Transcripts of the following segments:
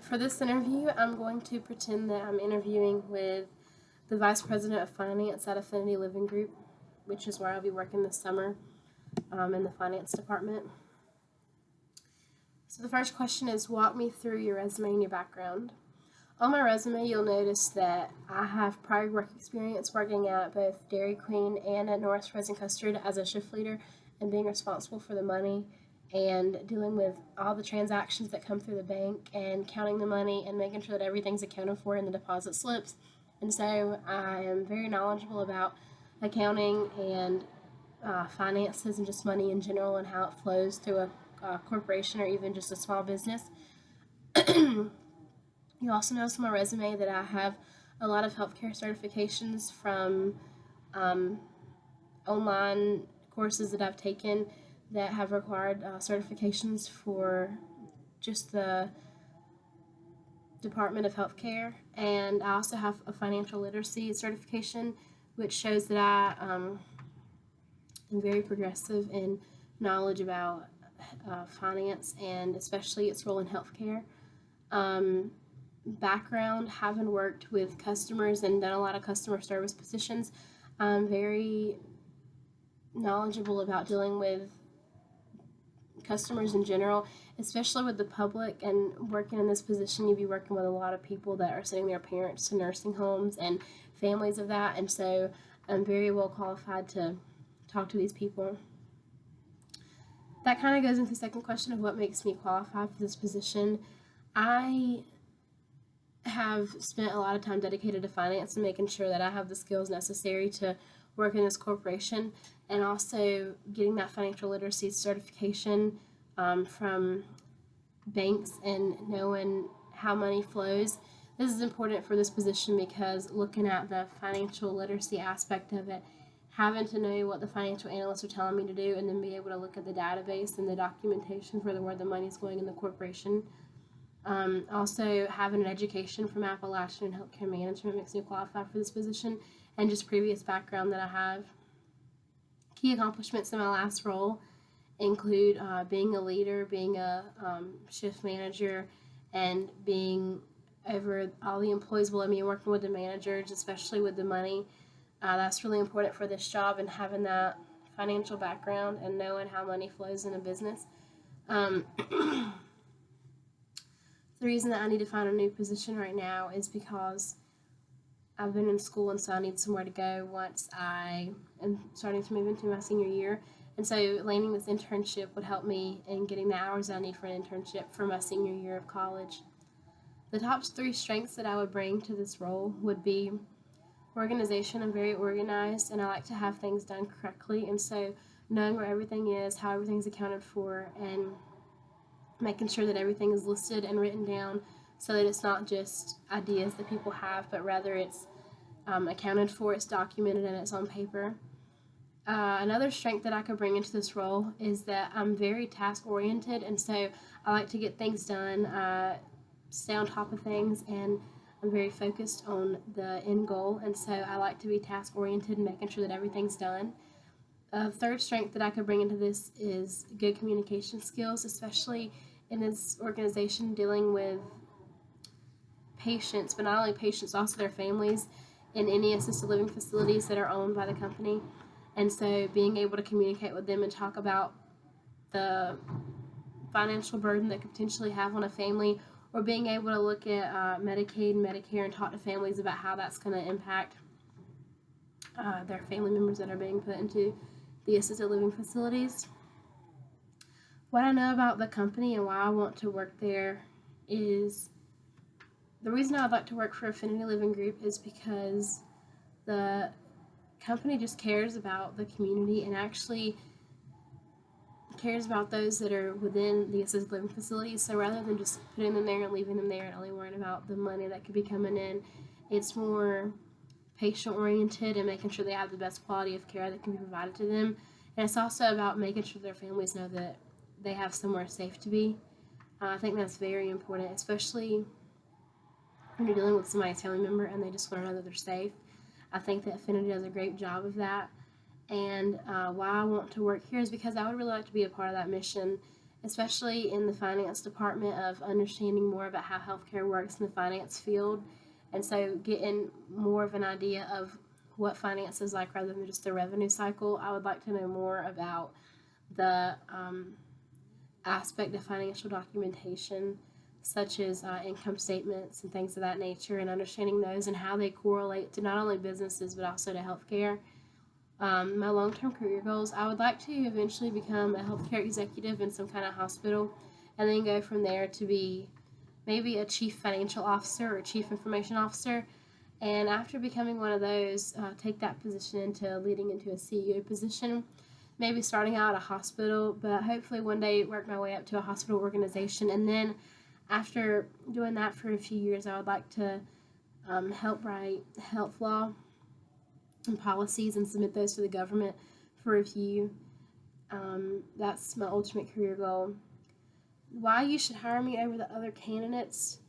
For this interview, I'm going to pretend that I'm interviewing with the Vice President of Finance at Affinity Living Group, which is where I'll be working this summer in the finance department. So the first question is, walk me through your resume and your background. On my resume, you'll notice that I have prior work experience working at both Dairy Queen and at Norris Frozen Custard as a shift leader and being responsible for the money and dealing with all the transactions that come through the bank and counting the money and making sure that everything's accounted for in the deposit slips. And so I am very knowledgeable about accounting and finances and just money in general and how it flows through a corporation or even just a small business. You also notice on my resume that I have a lot of healthcare certifications from online courses that I've taken that have required certifications for just the Department of Healthcare. And I also have a financial literacy certification, which shows that I am very progressive in knowledge about finance and especially its role in healthcare. Background, having worked with customers and done a lot of customer service positions, I'm very knowledgeable about dealing with customers in general, especially with the public. And working in this position, you'd be working with a lot of people that are sending their parents to nursing homes and families of that, and so I'm very well qualified to talk to these people. That kind of goes into the second question of what makes me qualified for this position. I have spent a lot of time dedicated to finance and making sure that I have the skills necessary to work in this corporation, and also getting that financial literacy certification from banks and knowing how money flows. This is important for this position because looking at the financial literacy aspect of it, having to know what the financial analysts are telling me to do, and then be able to look at the database and the documentation for where the money is going in the corporation. Also, having an education from Appalachian in healthcare management makes me qualify for this position, and just previous background that I have. Key accomplishments in my last role include being a leader, being a shift manager, and being over all the employees below me, working with the managers, especially with the money. That's really important for this job, and having that financial background and knowing how money flows in a business. The reason that I need to find a new position right now is because I've been in school, and so I need somewhere to go once I am starting to move into my senior year. And so landing this internship would help me in getting the hours I need for an internship for my senior year of college. The top 3 strengths that I would bring to this role would be organization. I'm very organized, and I like to have things done correctly. And so knowing where everything is, how everything's accounted for, and making sure that everything is listed and written down so that it's not just ideas that people have, but rather it's accounted for, it's documented, and it's on paper. Another strength that I could bring into this role is that I'm very task-oriented, and so I like to get things done, stay on top of things, and I'm very focused on the end goal, and so I like to be task-oriented and making sure that everything's done. A third strength that I could bring into this is good communication skills, especially in this organization dealing with patients, but not only patients, also their families in any assisted living facilities that are owned by the company. And so being able to communicate with them and talk about the financial burden that could potentially have on a family, or being able to look at Medicaid and Medicare and talk to families about how that's going to impact their family members that are being put into the assisted living facilities. What I know about the company and why I want to work there is the reason I'd like to work for Affinity Living Group is because the company just cares about the community and actually cares about those that are within the assisted living facilities. So rather than just putting them there and leaving them there and only worrying about the money that could be coming in, it's more patient oriented and making sure they have the best quality of care that can be provided to them. And it's also about making sure their families know that they have somewhere safe to be. I think that's very important, especially when you're dealing with somebody's family member and they just want to know that they're safe. I think that Affinity does a great job of that. And why I want to work here is because I would really like to be a part of that mission especially in the finance department, of understanding more about how healthcare works in the finance field. And so getting more of an idea of what finance is like rather than just the revenue cycle. I would like to know more about the aspect of financial documentation, such as income statements and things of that nature, and understanding those and how they correlate to not only businesses but also to healthcare. My long-term career goals, I would like to eventually become a healthcare executive in some kind of hospital, and then go from there to be maybe a chief financial officer or chief information officer. And after becoming one of those, take that position into leading into a CEO position, maybe starting out at a hospital, but hopefully one day work my way up to a hospital organization. And then after doing that for a few years, I would like to help write health law and policies and submit those to the government for review. That's my ultimate career goal. Why you should hire me over the other candidates?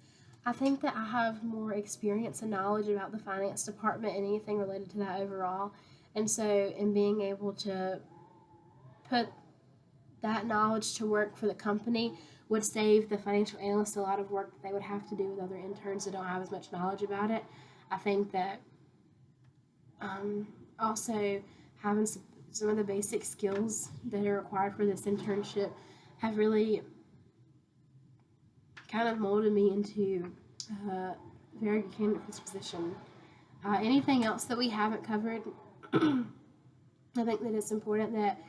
I think that I have more experience and knowledge about the finance department and anything related to that overall. And so, in being able to put that knowledge to work for the company would save the financial analyst a lot of work that they would have to do with other interns that don't have as much knowledge about it. I think that also having some of the basic skills that are required for this internship have really kind of molded me into a very good candidate for this position. Anything else that we haven't covered? I think that it's important that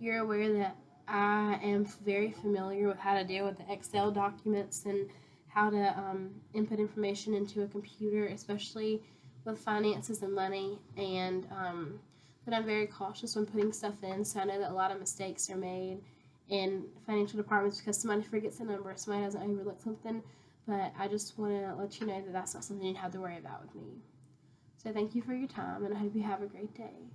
you're aware that I am very familiar with how to deal with the Excel documents and how to input information into a computer, especially with finances and money, and that I'm very cautious when putting stuff in. So I know that a lot of mistakes are made in financial departments because somebody forgets a number, somebody doesn't overlook something, but I just want to let you know that that's not something you have to worry about with me. So thank you for your time, and I hope you have a great day.